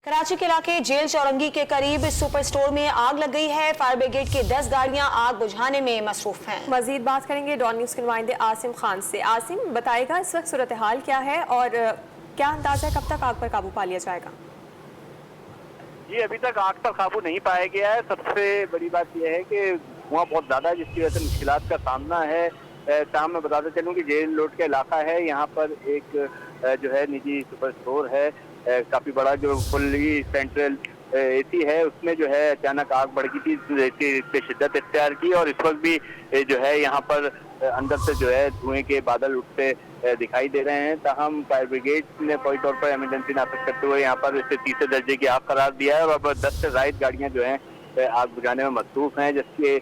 कराची के इलाके जेल चौरंगी के करीब सुपर स्टोर में आग लग गई है। फायर ब्रिगेड की 10 गाड़ियां आग बुझाने में मसरूफ हैं। मजीद बात करेंगे डॉन न्यूज़ के नुमाइंदे आसिम खान से। आसिम, बताएगा इस वक्त सूरत हाल क्या है और क्या अंदाजा है कब तक आग पर काबू पा लिया जाएगा? जी, अभी तक आग पर काबू नहीं पाया गया है। सबसे बड़ी बात यह है कि धुआं बहुत ज्यादा है, जिसकी वजह से मुश्किलात का सामना है। ताहम मैं बताते चलूँ कि जेल रोड का इलाका है, यहाँ पर एक जो है निजी सुपर स्टोर है, काफी बड़ा, जो फुल्ली सेंट्रल एसी है। उसमें जो है अचानक आग बढ़ गई थी, इससे शिद्दत इख्तियार की और इस वक्त भी जो है यहाँ पर अंदर से जो है धुएं के बादल उठते दिखाई दे रहे हैं। ताहम फायर ब्रिगेड ने फौरी तौर पर इमरजेंसी नाफिज करते हुए यहाँ पर इसे तीसरे दर्जे की आग करार दिया है और अब 10 से ज्यादा गाड़ियां जो हैं आग बुझाने में मसरूफ हैं, जिसके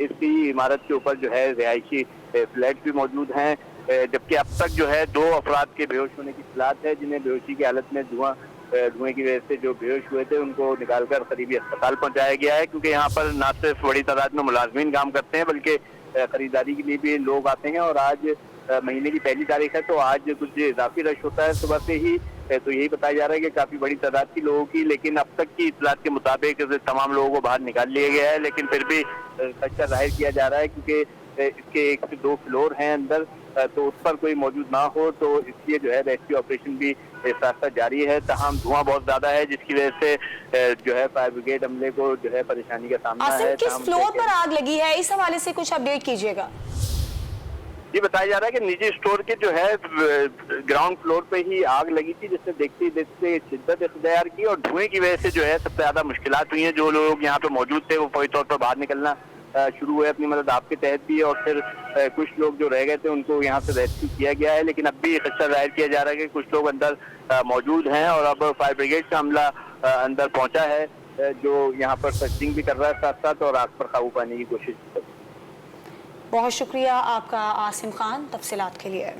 इसी इमारत के ऊपर जो है रिहायशी फ्लैट भी मौजूद हैं। जबकि अब तक जो है 2 अफराद के बेहोश होने की इत्तलात है, जिन्हें बेहोशी की हालत में धुएं की वजह से जो बेहोश हुए थे उनको निकालकर करीबी अस्पताल पहुंचाया गया है। क्योंकि यहाँ पर न सिर्फ बड़ी तादाद में मुलाजमीन काम करते हैं, बल्कि खरीदारी के लिए भी लोग आते हैं और आज महीने की पहली तारीख है, तो आज कुछ इजाफी रश होता है सुबह से ही। तो यही बताया जा रहा है कि काफी बड़ी तादाद की लोगों की, लेकिन अब तक की इत्तलात के मुताबिक तमाम लोगों को बाहर निकाल लिया गया है। लेकिन फिर भी खदशा जाहिर किया जा रहा है, क्योंकि इसके 1 से 2 फ्लोर हैं अंदर, तो उस पर कोई मौजूद ना हो, तो इसलिए जो है रेस्क्यू ऑपरेशन भी साथ साथ जारी है। तमाम धुआं बहुत ज्यादा है, जिसकी वजह से जो है फायर ब्रिगेड अमले को जो है परेशानी का सामना है। किस फ्लोर पर आग लगी है, इस हवाले से कुछ अपडेट कीजिएगा। ये बताया जा रहा है कि निजी स्टोर के जो है ग्राउंड फ्लोर पे ही आग लगी थी, जिससे देखते ही देखते शिद्दत इख्तियार की और धुएं की वजह से जो है सबसे ज्यादा मुश्किलात हुई हैं। जो लोग यहाँ पे मौजूद थे वो फौरी तौर पर बाहर निकलना शुरू हुए अपनी मदद आपके तहत भी, और फिर कुछ लोग जो रह गए थे उनको यहाँ से रेस्क्यू किया गया है। लेकिन अब भी खदशा जाहिर किया जा रहा है कि कुछ लोग अंदर मौजूद हैं और अब फायर ब्रिगेड का अमला अंदर पहुंचा है, जो यहाँ पर सर्चिंग भी कर रहा है साथ साथ और आग पर काबू पाने की कोशिश कर रहा है। बहुत शुक्रिया आपका आसिम खान तफसीलात के लिए।